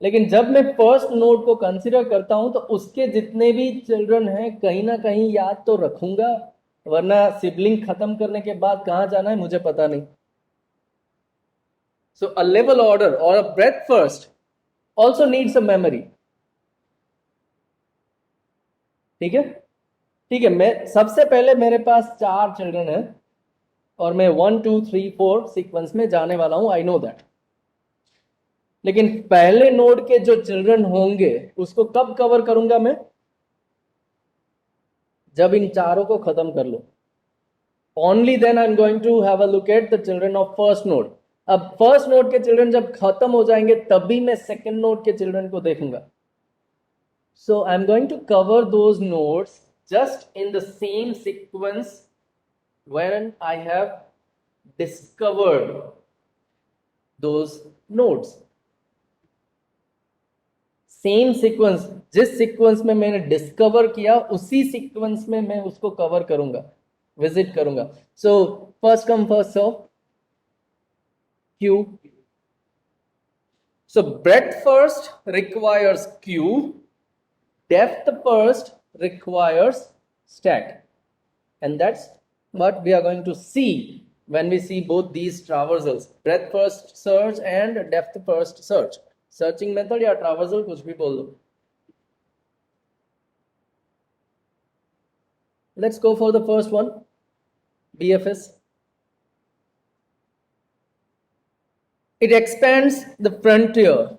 लेकिन जब मैं फर्स्ट नोड को कंसीडर करता हूं तो उसके जितने भी चिल्ड्रन हैं कहीं ना कहीं याद तो रखूंगा, वरना सिबलिंग खत्म करने के बाद कहां जाना है मुझे पता नहीं. सो अ लेवल ऑर्डर और a breath first also needs a memory. ठीक है, ठीक है. मैं सबसे पहले, मेरे पास 4 चिल्ड्रन हैं और मैं 1 2 3 4 सीक्वेंस में जाने वाला हूं, आई नो दैट. लेकिन पहले नोड के जो चिल्ड्रन होंगे उसको कब कवर करूंगा मैं? जब इन चारों को खत्म कर लो. Only then I am going to have a look at the children of first node. अब फर्स्ट नोड के चिल्ड्रन जब खत्म हो जाएंगे तभी मैं सेकंड नोड के चिल्ड्रन को देखूंगा. So I am going to cover those nodes just in the same sequence when I have discovered those nodes. Same sequence, जिस सीक्वेंस में मैंने डिस्कवर किया उसी सीक्वेंस में मैं उसको कवर करूंगा, विजिट करूंगा. So first come first serve, queue. So breadth first requires queue, depth first requires stack. And that's what we are going to see when we see both these traversals, breadth first search and depth first search. Searching method या traversal कुछ भी बोल दो. Let's go for the first one, BFS. It expands the frontier,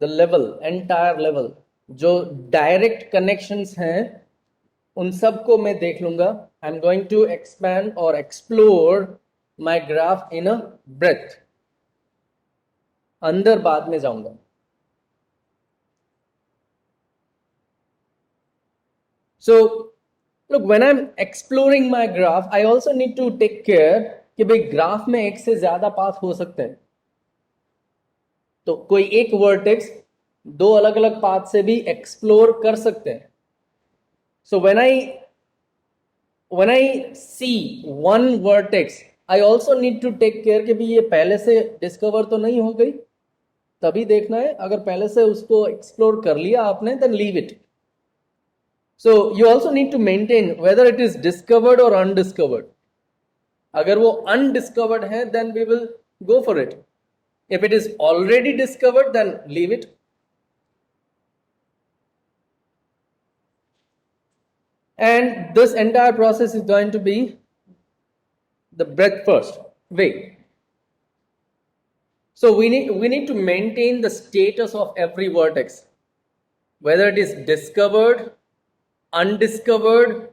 the level, entire level. जो direct connections हैं उन सबको मैं देख लूंगा. I am going to expand और explore my graph in a breadth. अंदर बाद में जाऊंगा. So look, when I'm exploring my graph, I also need to take care कि भाई ग्राफ में एक से ज्यादा पाथ हो सकते हैं. तो कोई एक वर्टेक्स 2 अलग अलग पाथ से भी एक्सप्लोर कर सकते हैं. So when I see one vertex, I also need to take care कि भाई ये पहले से डिस्कवर तो नहीं हो गई, तभी देखना है. अगर पहले से उसको एक्सप्लोर कर लिया आपने, then leave it. So you also need to maintain whether it is discovered or undiscovered. अगर वो undiscovered है, then we will go for it. If it is already discovered, then leave it. And this entire process is going to be the breadth first way. So we need to maintain the status of every vertex, whether it is discovered, undiscovered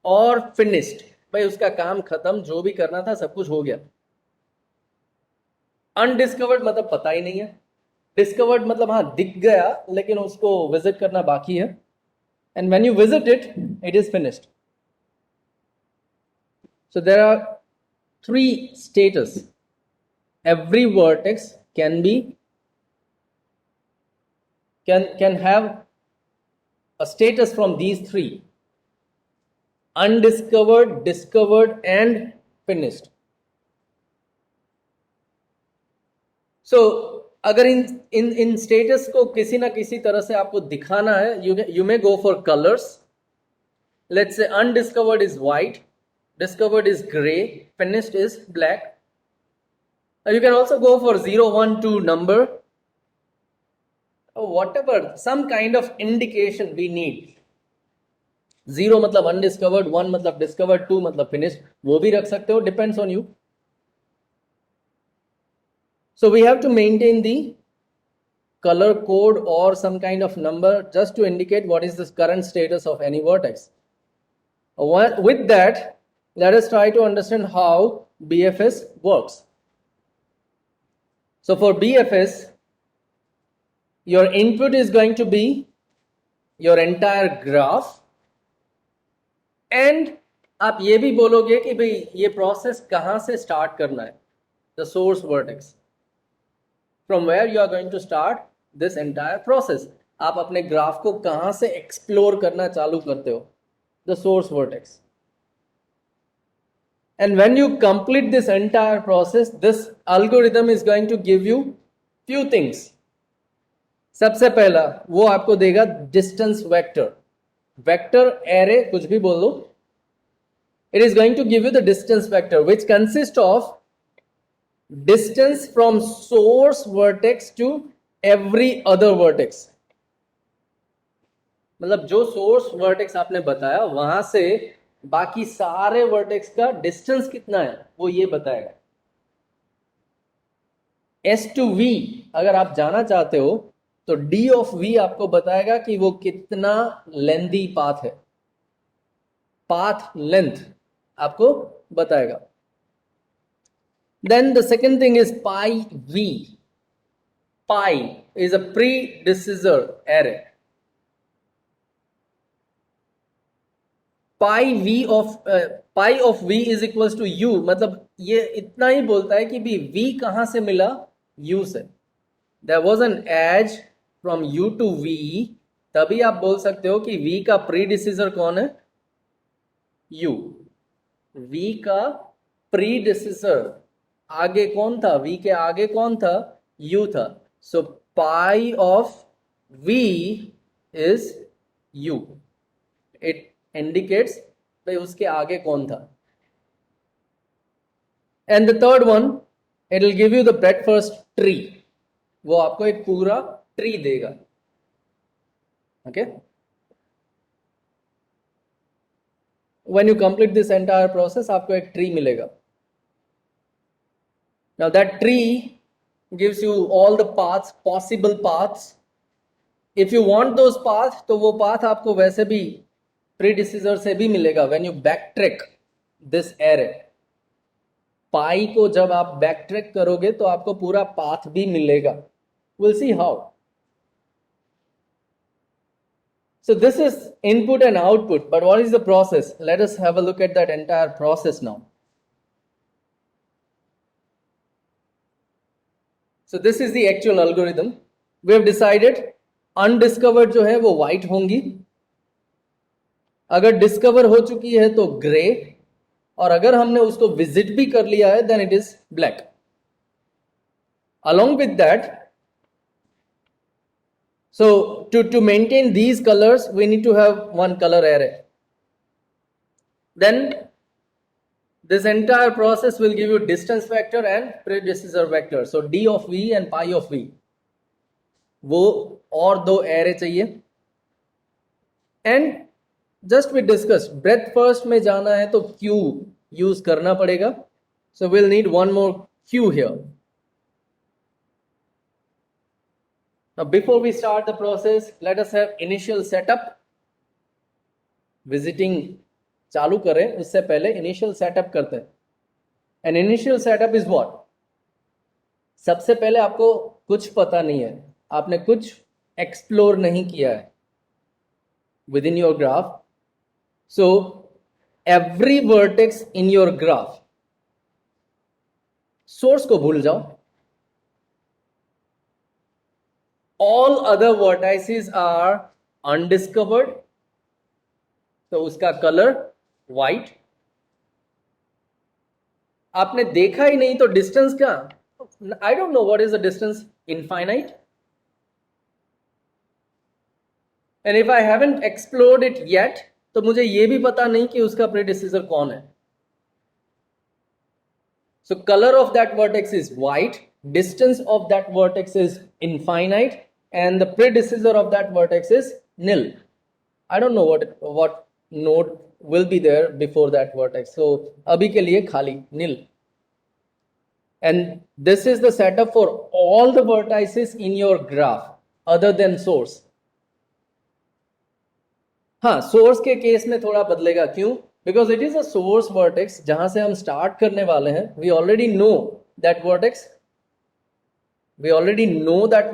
or finished. भाई उसका काम खत्म, जो भी करना था सब कुछ हो गया. अनडिस्कवर्ड मतलब पता ही नहीं है. डिस्कवर्ड मतलब हाँ दिख गया लेकिन उसको विजिट करना बाकी है. And when you visit it, it is finished. So there are 3 status. Every vertex can have a status from these 3: undiscovered, discovered and finished. So अगर इन इन इन स्टेटस को किसी ना किसी तरह से आपको दिखाना है, you may go for colours. Let's say undiscovered is white, discovered is gray, finished is black. You can also go for 0, 1, 2 number, or whatever, some kind of indication we need. 0 मतलब undiscovered, 1 मतलब discovered, 2 मतलब finished, वो भी रख सकते हो, depends on you. So we have to maintain the color code or some kind of number just to indicate what is the current status of any vertex. With that, let us try to understand how BFS works. So for BFS, your input is going to be your entire graph, and आप ये भी बोलोगे कि भाई ये process कहाँ से start करना है, the source vertex, from where you are going to start this entire process. आप अपने ग्राफ को कहाँ से एक्सप्लोर करना चालू करते हो, the source vertex. And when you complete this entire process, this algorithm is going to give you few things. सबसे पहला वो आपको देगा डिस्टेंस वेक्टर, वेक्टर एरे, कुछ भी बोल दो. It is going to give you the distance vector, which consists of distance from source vertex to every other vertex. मतलब जो सोर्स वर्टेक्स आपने बताया वहां से बाकी सारे वर्टेक्स का डिस्टेंस कितना है वो ये बताएगा. S to V अगर आप जाना चाहते हो तो D of V आपको बताएगा कि वो कितना लेंथी पाथ है, पाथ लेंथ आपको बताएगा. Then the second thing is pi V. Pi is a predecessor array. pi of V is equals to U. मतलब ये इतना ही बोलता है कि भी V कहां से मिला, U से. There was an edge from U to V, तभी आप बोल सकते हो कि V का predecessor कौन है, U. V का predecessor आगे कौन था, V के आगे कौन था, U था. So pi of V is U. It indicates भाई उसके आगे कौन था. And the third one, it will give you the breadth-first tree. वो आपको एक पूरा ट्री देगा. Okay? When you complete this entire process, आपको एक ट्री मिलेगा. Now that tree gives you all the paths, possible paths. If you want those paths, तो वो path आपको वैसे भी predecessor से भी मिलेगा. When you backtrack this array, पाई को जब आप backtrack करोगे तो आपको पूरा path भी मिलेगा. We'll see how. So this is input and output, but what is the process? Let us have a look at that entire process now. So this is the actual algorithm. We have decided undiscovered जो है वो white होंगी, अगर discover हो चुकी है तो grey, और अगर हमने उसको विजिट भी कर लिया है then it is black. Along with that, so to maintain these colors, we need to have one color array. Then this entire process will give you distance vector and predecessor vector. So D of V and pi of V, वो और दो array चाहिए. And just we discussed, breadth first में जाना है तो Q use करना पड़ेगा. So we'll need one more Q here. Now before we start the process, let us have initial setup. Visiting चालू करें उससे पहले initial setup करते हैं. And initial setup is what? सबसे पहले आपको कुछ पता नहीं है, आपने कुछ explore नहीं किया है within your graph. So every vertex in your graph, source को भूल जाओ, all other vertices are undiscovered, तो उसका कलर white. आपने देखा ही नहीं तो डिस्टेंस का, I don't know what is the distance infinite, and if I haven't explored it yet, तो मुझे ये भी पता नहीं कि उसका predecessor कौन है. So color of that vertex is white, distance of that vertex is infinite, and the predecessor of that vertex is nil. I don't know what node will be there before that vertex. So अभी के लिए खाली nil. And this is the setup for all the vertices in your graph other than source. हाँ, source के case में थोड़ा बदलेगा. क्यों? Because it is a source vertex जहां से हम स्टार्ट करने वाले हैं. We already know that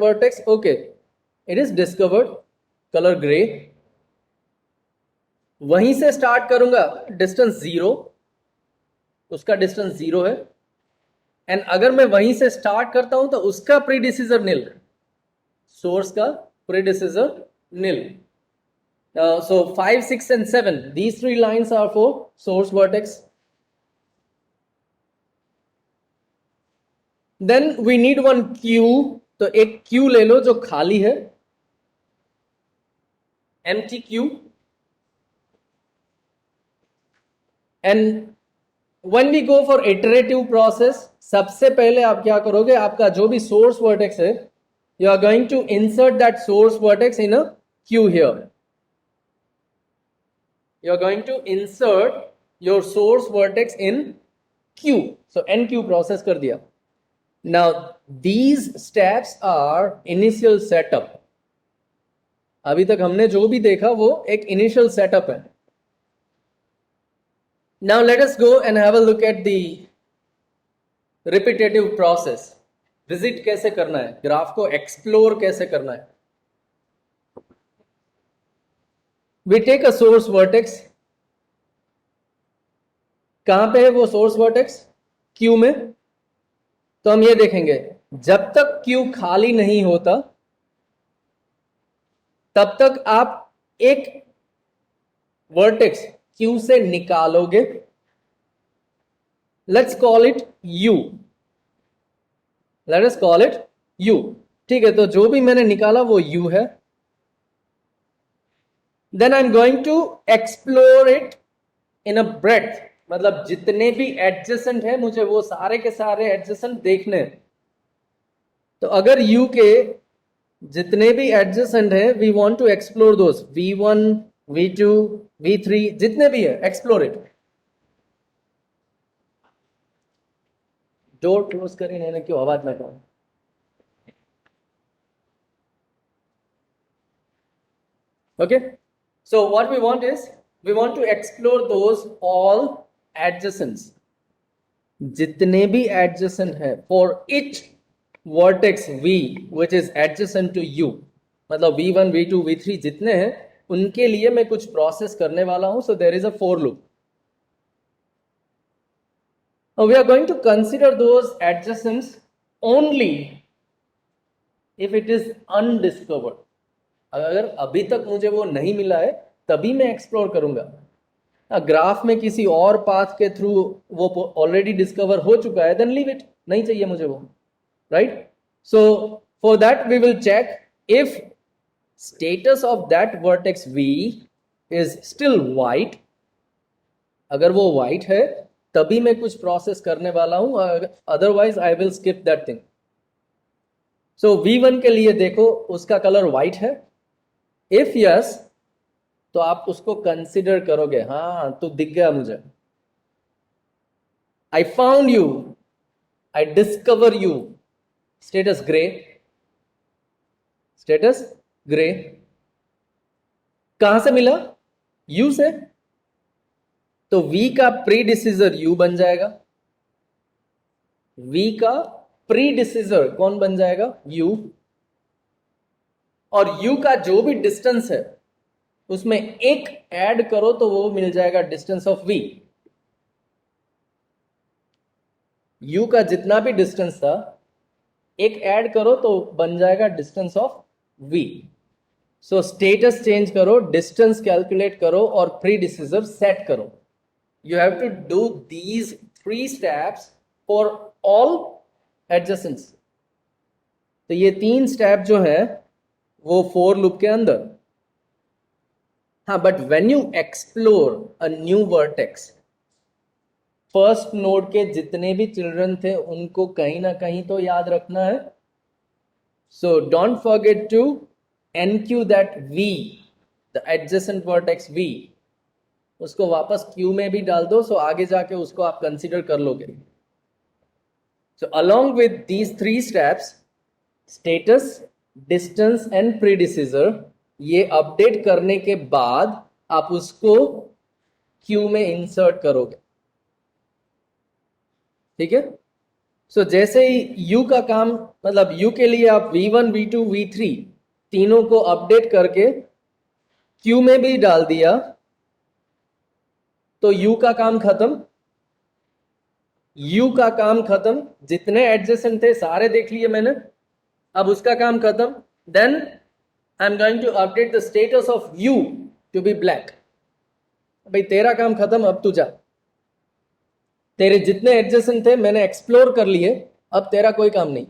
vertex. Okay, it is discovered, colour grey. वहीं से स्टार्ट करूंगा, डिस्टेंस 0, उसका डिस्टेंस 0 है. एंड अगर मैं वहीं से स्टार्ट करता हूं तो उसका प्रीडिसीजर नील, सोर्स का प्रीडिसीजर नील. So 5, 6 and 7, these 3 lines are for source vertex. Then we need one Q. तो एक Q ले लो जो खाली है, empty Q. And when we go for iterative process, सबसे पहले आप क्या करोगे, आपका जो भी source vertex है, you are going to insert that source vertex in a Q here. You are going to insert your source vertex in Q. So NQ process कर दिया. Now these steps are initial setup. अभी तक हमने जो भी देखा वो एक initial setup है. Now let us go and have a look at the repetitive process. Visit कैसे करना है, ग्राफ को explore कैसे करना है. We take a source vertex. कहां पे है वो source vertex? Q में. तो हम ये देखेंगे, जब तक Q खाली नहीं होता तब तक आप एक vertex Q से निकालोगे. Let's call it U. Let us call it U. ठीक है, तो जो भी मैंने निकाला वो U है. Then I'm going to explore it in a breadth. मतलब जितने भी adjacent है मुझे वो सारे के सारे adjacent देखने हैं. तो अगर U के जितने भी adjacent है, we want to explore those. V1, V2, V3 जितने भी है, explore it. डोर क्लोज करें नहीं, क्यों आवाज ना करें. Okay. So what we want is, we want to explore those all adjacents. जितने भी adjacent है for each vertex V which is adjacent to U. मतलब V1, V2, V3 जितने हैं उनके लिए मैं कुछ process करने वाला हूं. So there is a for loop. Now we are going to consider those adjacents only if it is undiscovered. अगर अभी तक मुझे वो नहीं मिला है तभी मैं एक्सप्लोर करूंगा. ग्राफ में किसी और पाथ के थ्रू वो ऑलरेडी डिस्कवर हो चुका है, देन लीव इट, नहीं चाहिए मुझे वो, right. So for that we will check if status of that vertex V is still white. अगर वो वाइट है तभी मैं कुछ प्रोसेस करने वाला हूं, otherwise I will skip that thing. So V1 के लिए देखो, उसका कलर वाइट है. इफ यस, तो आप उसको कंसिडर करोगे, हाँ तो दिख गया मुझे. I found you, I discover you. Status grey, status grey. कहां से मिला? यू से. तो V का प्रीडिसीजर U बन जाएगा. V का प्रीडिसीजर कौन बन जाएगा? U. और U का जो भी डिस्टेंस है उसमें एक ऐड करो तो वो मिल जाएगा डिस्टेंस ऑफ V. U का जितना भी डिस्टेंस था एक ऐड करो तो बन जाएगा distance of V. So status change करो, डिस्टेंस कैलकुलेट करो और प्रीडिसीजर सेट करो. You have to do these 3 steps for all adjacents. तो ये 3 स्टेप जो है वो फोर लूप के अंदर। हाँ, but when you explore a new vertex, first node के जितने भी चिल्ड्रन थे उनको कहीं ना कहीं तो याद रखना है। So don't forget to enqueue that V, the adjacent vertex V, उसको वापस क्यू में भी डाल दो, सो आगे जाके उसको आप कंसीडर कर लोगे। So along with these 3 steps, status, distance and predecessor, ये अपडेट करने के बाद आप उसको क्यू में इंसर्ट करोगे। ठीक है। सो जैसे ही यू का काम, मतलब यू के लिए आप v1 v2 v3 तीनों को अपडेट करके क्यू में भी डाल दिया तो यू का काम खत्म, यू का काम खत्म, जितने एडजेसेंट थे सारे देख लिए मैंने, अब उसका काम खत्म। Then I am going to update the status of U to be black. भाई तेरा काम खत्म, अब तू जा, तेरे जितने एडजेसेंट थे मैंने एक्सप्लोर कर लिए, अब तेरा कोई काम नहीं।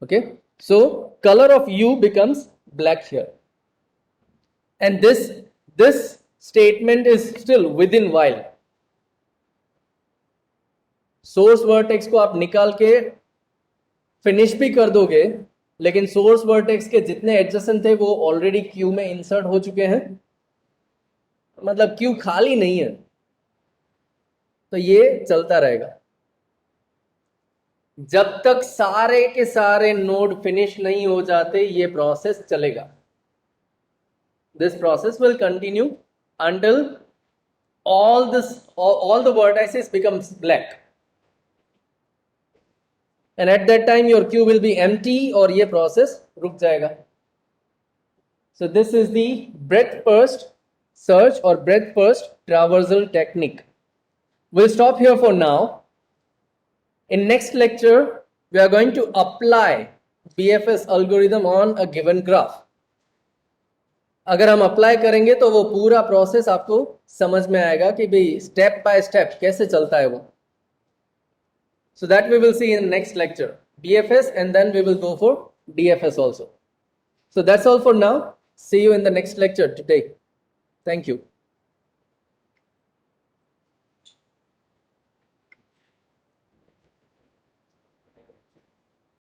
Okay, so colour of U becomes black here, and this statement is still with in while. Source vertex को आप निकाल के फिनिश भी कर दोगे, लेकिन सोर्स वर्टेक्स के जितने एडजेसेंट थे वो ऑलरेडी क्यू में इंसर्ट हो चुके हैं, मतलब क्यू खाली नहीं है। तो ये चलता रहेगा जब तक सारे के सारे नोड फिनिश नहीं हो जाते, ये प्रोसेस चलेगा। This process will continue until all the vertices becomes black, and at that time your queue will be empty और ये process रुक जाएगा। So this is the breadth first search or breadth first traversal technique. We'll stop here for now. In next lecture we are going to apply BFS algorithm on a given graph. अगर हम apply करेंगे तो वो पूरा process आपको समझ में आएगा कि भाई स्टेप बाय स्टेप कैसे चलता है वो। So that we will see in next lecture, BFS, and then we will go for DFS also. So that's all for now. See you in the next lecture today. Thank you.